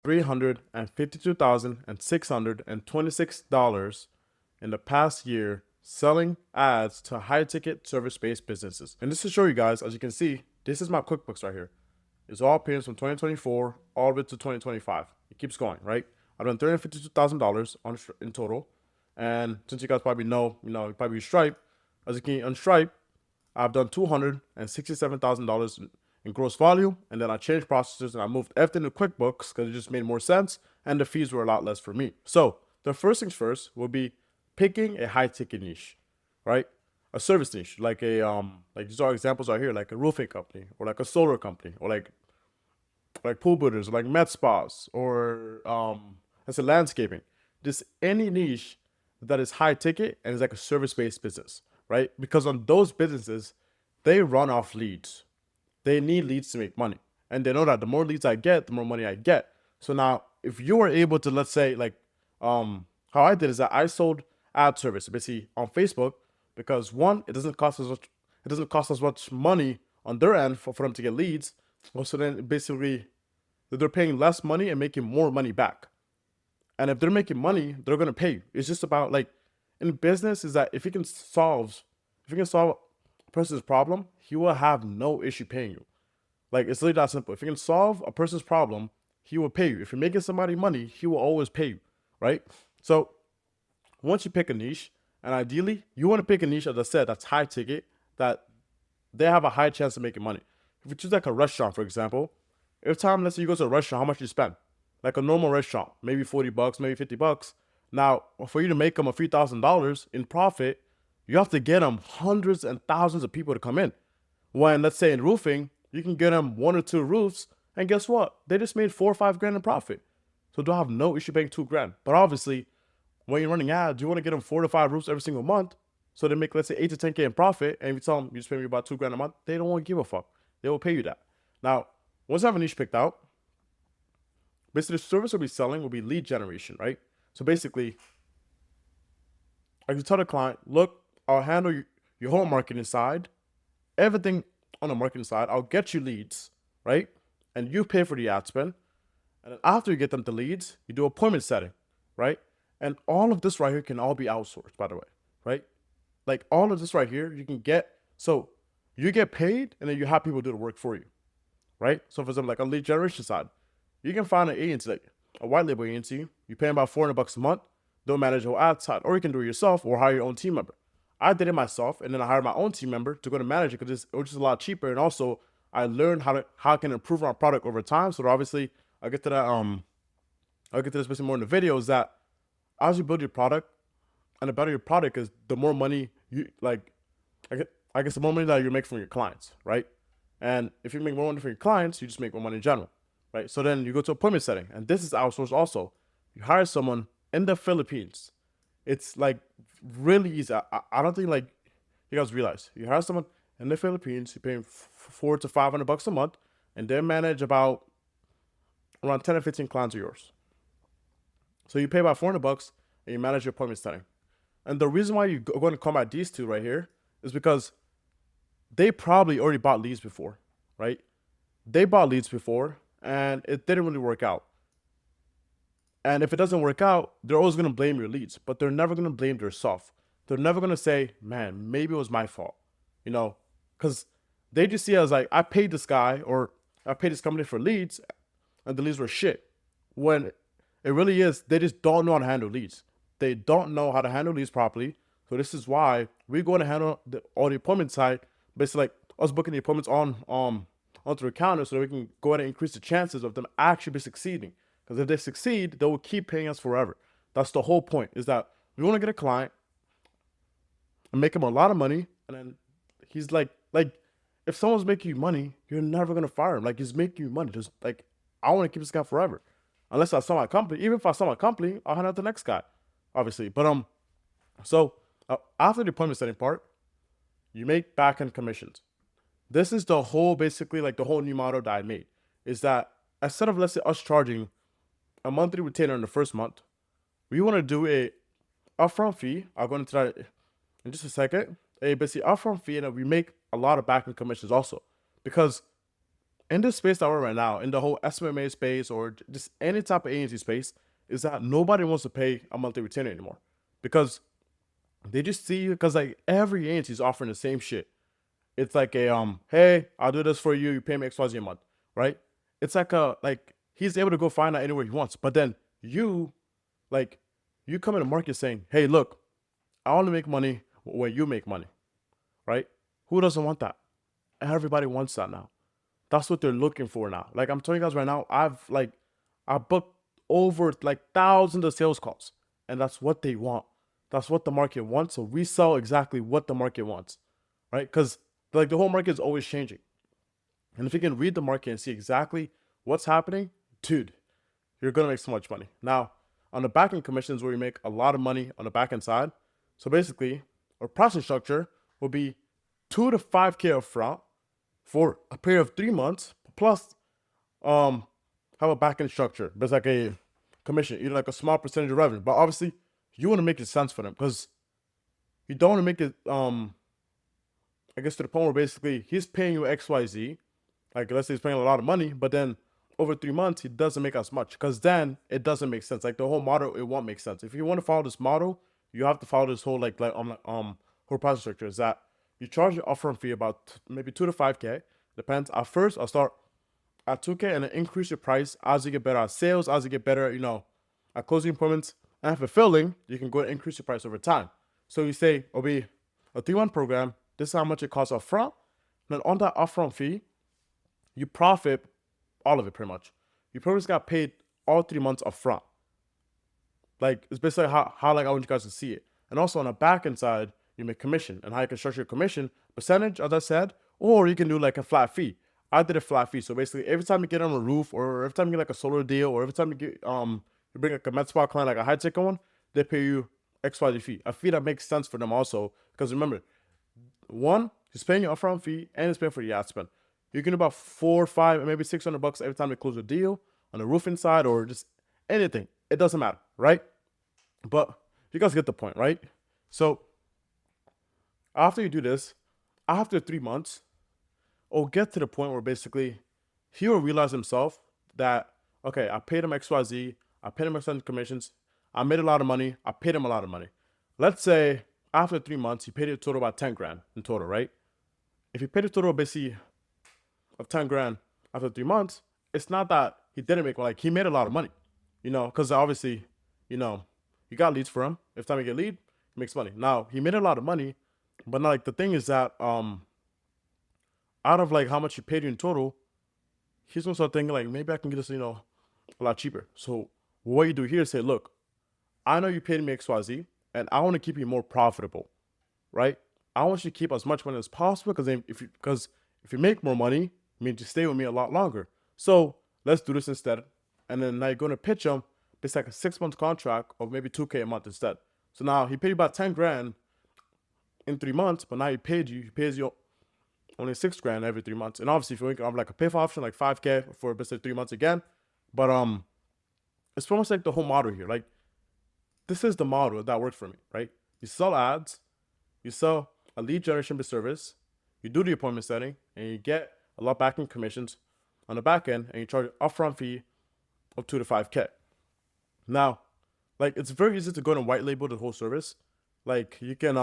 $352,626 in the past year selling ads to high-ticket service-based businesses. And just to show you guys, as you can see, this is my QuickBooks right here. It's all payments from 2024 all the way to 2025. It keeps going, right? I've done $352,000 in total. And since you guys probably know, you probably use Stripe. As you can on Stripe, I've done $267,000 in gross volume, and then I changed processes and I moved everything to QuickBooks because it just made more sense, and the fees were a lot less for me. So the first things first will be picking a high ticket niche, right? A service niche, like these are examples right here, like a roofing company or like a solar company or like pool builders or like med spas or as a landscaping. Just any niche that is high ticket and is like a service based business, right? Because on those businesses, they run off leads. They need leads to make money. And they know that the more leads I get, the more money I get. So now if you were able to, let's say, like how I did is that I sold ad service basically on Facebook because one, it doesn't cost us much money on their end for them to get leads. Also then basically they're paying less money and making more money back. And if they're making money, they're gonna pay you. It's just about like in business is that if you can solve a person's problem, he will have no issue paying you. Like it's literally that simple. If you can solve a person's problem, he will pay you. If you're making somebody money, he will always pay you, right? So once you pick a niche, and ideally you want to pick a niche, as I said, that's high ticket, that they have a high chance of making money. If you choose like a restaurant, for example, every time, let's say you go to a restaurant, how much do you spend? Like a normal restaurant, maybe $40, maybe $50. Now, for you to make them a few $1,000s in profit, you have to get them hundreds and thousands of people to come in. When let's say in roofing, you can get them one or two roofs, and guess what? They just made 4 or 5 grand in profit. So they'll have no issue paying 2 grand. But obviously, when you're running ads, you want to get them 4 to 5 roofs every single month. So they make, let's say, 8 to 10K in profit, and you tell them you just pay me about 2 grand a month, they don't want to give a fuck. They will pay you that. Now, once I have a niche picked out, basically the service we'll be selling will be lead generation, right? So basically, I can tell the client, look, I'll handle your whole marketing side, everything on the marketing side. I'll get you leads, right? And you pay for the ad spend. And then after you get them the leads, you do appointment setting, right? And all of this right here can all be outsourced, by the way, right? Like all of this right here, you can get, so you get paid and then you have people do the work for you, right? So for example, like on lead generation side, you can find an agency, like a white label agency, you pay them about $400 a month, they'll manage your ad side, or you can do it yourself or hire your own team member. I did it myself, and then I hired my own team member to go to manage it because it's just a lot cheaper, and also I learned how I can improve our product over time. So obviously, I'll get to that. I'll get to this basically more in the video. Is that as you build your product, and the better your product is, the more money you like. I guess the more money that you make from your clients, right? And if you make more money from your clients, you just make more money in general, right? So then you go to appointment setting, and this is outsourced also. You hire someone in the Philippines. It's like really easy. I don't think like you guys realize. You hire someone in the Philippines, you pay them $400 to $500 a month, and they manage about around 10 or 15 clients of yours. So you pay about $400 and you manage your appointment setting. And the reason why you're going to combat these two right here is because they probably already bought leads before, right? They bought leads before and it didn't really work out. And if it doesn't work out, they're always going to blame your leads, but they're never going to blame themselves. They're never going to say, man, maybe it was my fault, because they just see it as like, I paid this guy or I paid this company for leads and the leads were shit. When it really is, they just don't know how to handle leads. They don't know how to handle leads properly. So this is why we're going to handle all the appointment side, basically like us booking the appointments onto the counter so that we can go ahead and increase the chances of them actually be succeeding. Because if they succeed, they will keep paying us forever. That's the whole point, is that we want to get a client and make him a lot of money. And then he's like if someone's making you money, you're never going to fire him. Like he's making you money. Just like, I want to keep this guy forever. Unless I sell my company. Even if I sell my company, I'll hand out the next guy, obviously. But so after the appointment setting part, you make back-end commissions. This is the whole, basically like the whole new model that I made, is that instead of, let's say, us charging a monthly retainer in the first month, we want to do a upfront fee. I'll go into that in just a second. A basically upfront fee, and then we make a lot of back-end commissions also, because in this space that we're right now, in the whole SMMA space or just any type of agency space, is that nobody wants to pay a monthly retainer anymore because they just see, because like every agency is offering the same shit. It's like a hey, I'll do this for you. You pay me XYZ a month, right? It's like he's able to go find out anywhere he wants. But then like you come in the market saying, hey, look, I only make money when you make money, right? Who doesn't want that? Everybody wants that now. That's what they're looking for now. Like I'm telling you guys right now, I booked over like thousands of sales calls, and that's what they want. That's what the market wants. So we sell exactly what the market wants, right? Because like the whole market is always changing, and if you can read the market and see exactly what's happening, dude, you're gonna make so much money. Now, on the backend commissions, where we make a lot of money on the backend side. So basically, our pricing structure will be 2 to 5K upfront for a period of 3 months, plus have a backend structure. There's like a commission, either like a small percentage of revenue. But obviously, you want to make it sense for them because you don't want to make it I guess to the point where basically he's paying you XYZ. Like let's say he's paying a lot of money, but then over 3 months he doesn't make as much because then it doesn't make sense. Like the whole model, it won't make sense. If you want to follow this model, you have to follow this whole whole pricing structure. Is that you charge your upfront fee about maybe 2 to 5K. Depends. At first, I'll start at 2K and then increase your price as you get better at sales, as you get better, at closing appointments and fulfilling. You can go and increase your price over time. So you say it'll be a 3-month program. This is how much it costs upfront. Then on that upfront fee, you profit all of it pretty much. You probably just got paid all 3 months upfront. Like it's basically how like I want you guys to see it. And also on the back end side, you make commission and how you can structure your commission percentage, as I said, or you can do like a flat fee. I did a flat fee. So basically every time you get on a roof or every time you get like a solar deal or every time you get you bring like a med spa client, like a high ticket one, they pay you XYZ fee. A fee that makes sense for them also. Because remember, one, he's paying you upfront fee and he's paying for the ad spend. You can do about 4, 5, maybe $600 every time they close a deal on the roofing side or just anything. It doesn't matter, right? But you guys get the point, right? So after you do this, after 3 months, it'll get to the point where basically he will realize himself that, okay, I paid him XYZ, I paid him X commissions, I made a lot of money, I paid him a lot of money. Let's say after 3 months, he paid you a total about 10 grand in total, right? If he paid a total basically of 10 grand after 3 months, it's not that he didn't make, like he made a lot of money, because obviously, you got leads for him. If time you get lead, he makes money. Now he made a lot of money, but now, like the thing is that out of like how much he paid you in total, he's gonna start thinking like maybe I can get this, a lot cheaper. So what you do here is say, look, I know you paid me XYZ, and I want to keep you more profitable, right? I want you to keep as much money as possible because if you make more money, it means you stay with me a lot longer. So let's do this instead. And then now you're going to pitch him. It's like a 6-month contract of maybe 2K a month instead. So now he paid you about 10 grand in 3 months, but now he pays you only 6 grand every 3 months. And obviously if you have like a pay for option, like 5K for basically 3 months again. But it's almost like the whole model here. Like this is the model that works for me, right? You sell ads, you sell a lead generation service, you do the appointment setting, and you get a lot back in commissions on the back end, and you charge an upfront fee of 2 to 5K. Now, like it's very easy to go and white label the whole service. Like you can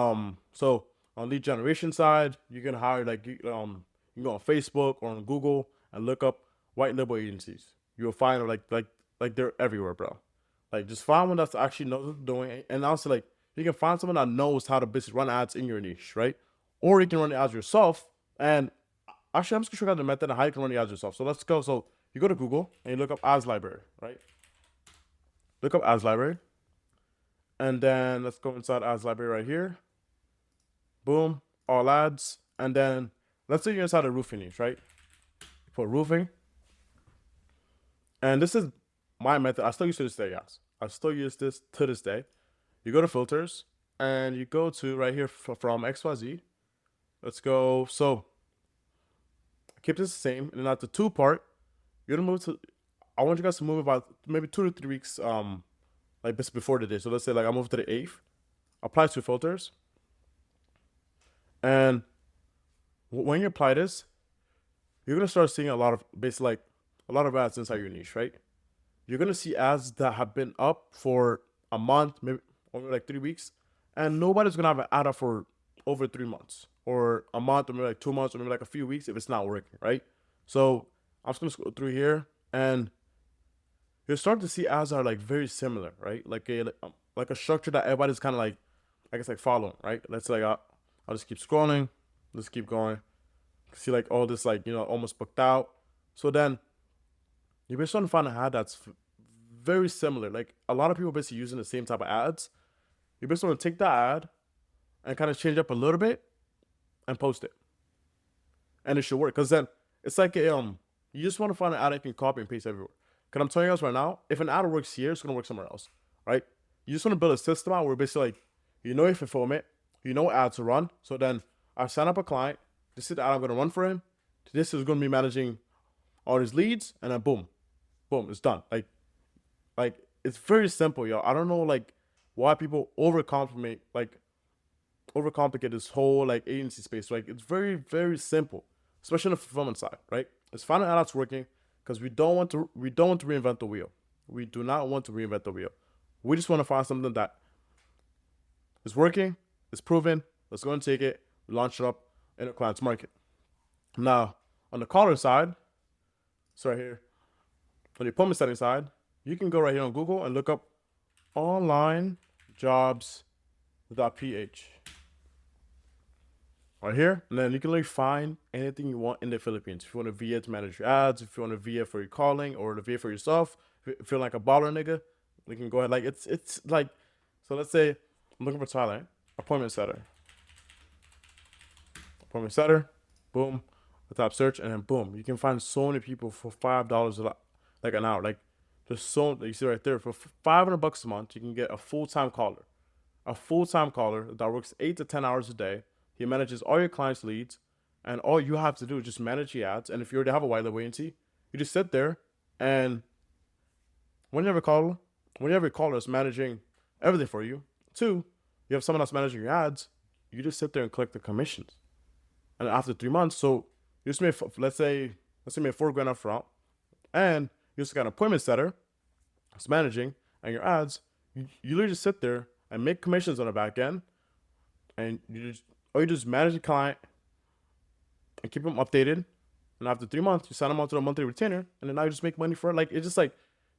so on lead generation side, you can hire like you can go on Facebook or on Google and look up white label agencies. You'll find like they're everywhere, bro. Like just find one that's actually knows what they're doing, and also like you can find someone that knows how to basically run ads in your niche, right? Or you can run the ads yourself. And actually, I'm just gonna show you guys the method of how you can run the ads yourself. So let's go. So you go to Google and you look up ads library, right? Look up ads library, and then let's go inside ads library right here. Boom, all ads, and then let's say you're inside a roofing niche, right? Put roofing, and this is my method. I still use it to this day, guys. I still use this to this day. You go to filters and you go to right here from XYZ. Let's go. So keep this the same. And then at the 2 part, you're gonna move to, I want you guys to move about maybe 2 to 3 weeks like this before the day. So let's say like I move to the 8th, apply to filters. And when you apply this, you're gonna start seeing a lot of basically like a lot of ads inside your niche, right? You're gonna see ads that have been up for a month, maybe only like 3 weeks, and nobody's gonna have an ad up for over 3 months or a month or maybe like 2 months or maybe like a few weeks if it's not working, right? So I'm just gonna scroll through here and you're starting to see ads that are like very similar, right? Like a structure that everybody's kind of like, I guess like following, right? Let's say like I'll just keep scrolling, let's keep going. See like all this like almost booked out. So then you're basically trying to find an ad that's very similar. Like a lot of people basically using the same type of ads. You're basically gonna take that ad and kind of change up a little bit and post it, and it should work. Cause then it's like you just want to find an ad that you can copy and paste everywhere. Cause I'm telling you guys right now, if an ad works here, it's gonna work somewhere else, right? You just want to build a system out where basically like your fulfillment, what ads to run. So then I sign up a client. This is the ad I'm gonna run for him. This is gonna be managing all his leads, and then boom, boom, it's done. Like it's very simple, yo. I don't know like why people overcomplicate this whole like agency space. Like it's very, very simple, especially on the fulfillment side, right? It's finding out that's working because we don't want to reinvent the wheel. We do not want to reinvent the wheel. We just want to find something that is working, is proven. Let's go and take it, launch it up in a client's market. Now, on the caller side, so right here, on the appointment setting side, you can go right here on Google and look up online jobs.ph. Right here, and then you can literally find anything you want in the Philippines. If you want a VA to manage your ads, if you want a VA for your calling or the VA for yourself, if you feel like a baller nigga, you can go ahead. Like it's like, so let's say I'm looking for Thailand, appointment setter, boom, the top search, and then boom, you can find so many people for $5 like an hour. Like there's so you see right there for $500 a month, you can get a full-time caller that works 8 to 10 hours a day. He manages all your clients' leads, and all you have to do is just manage the ads. And if you already have a white label agency, you just sit there, and when you have a caller that's managing everything for you, two, you have someone that's managing your ads, you just sit there and collect the commissions. And after 3 months, so you just made, let's say you made $4,000 up front, and you just got an appointment setter that's managing and your ads, you literally just sit there and make commissions on the back end, and you just manage the client and keep them updated. And after 3 months, you sign them onto a monthly retainer, and then now you just make money for it. Like it's just like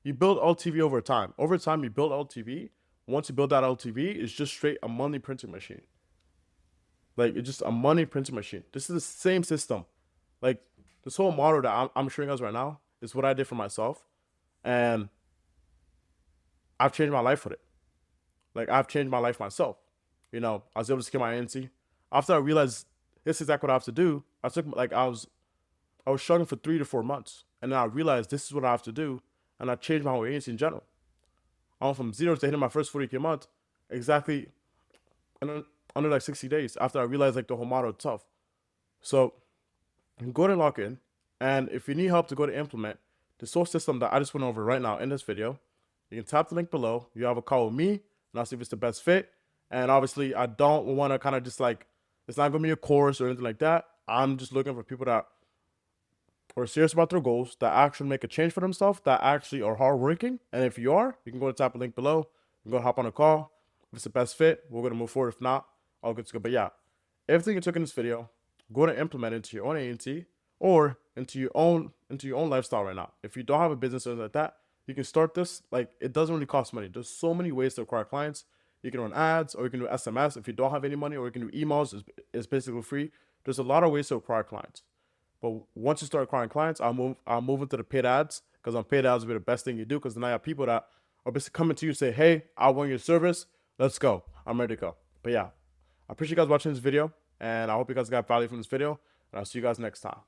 you build LTV over time. Over time, you build LTV. Once you build that LTV, it's just straight a money printing machine. Like it's just a money printing machine. This is the same system. Like this whole model that I'm showing us right now is what I did for myself, and I've changed my life with it. Like I've changed my life myself. I was able to scale my agency. After I realized this is exactly what I have to do, I was struggling for 3 to 4 months, and then I realized this is what I have to do, and I changed my whole agency in general. I went from zero to hitting my first 40K a month exactly under like 60 days after I realized like the whole model is tough. So you can go ahead and lock in, and if you need help to go to implement the whole system that I just went over right now in this video, you can tap the link below. You have a call with me, and I'll see if it's the best fit. And obviously, I don't want to kind of just like, it's not going to be a course or anything like that. I'm just looking for people that are serious about their goals, that actually make a change for themselves, that actually are hardworking. And if you are, you can go to tap the link below. You can go hop on a call. If it's the best fit, we're going to move forward. If not, all good to go. But yeah, everything you took in this video, go to implement it into your own agency or into your own lifestyle right now. If you don't have a business or anything like that, you can start this. Like it doesn't really cost money. There's so many ways to acquire clients. You can run ads, or you can do SMS if you don't have any money, or you can do emails. It's basically free. There's a lot of ways to acquire clients. But once you start acquiring clients, I'll move into the paid ads, because on paid ads will be the best thing you do, because then I have people that are basically coming to you and say, hey, I want your service. Let's go. I'm ready to go. But yeah, I appreciate you guys watching this video, and I hope you guys got value from this video, and I'll see you guys next time.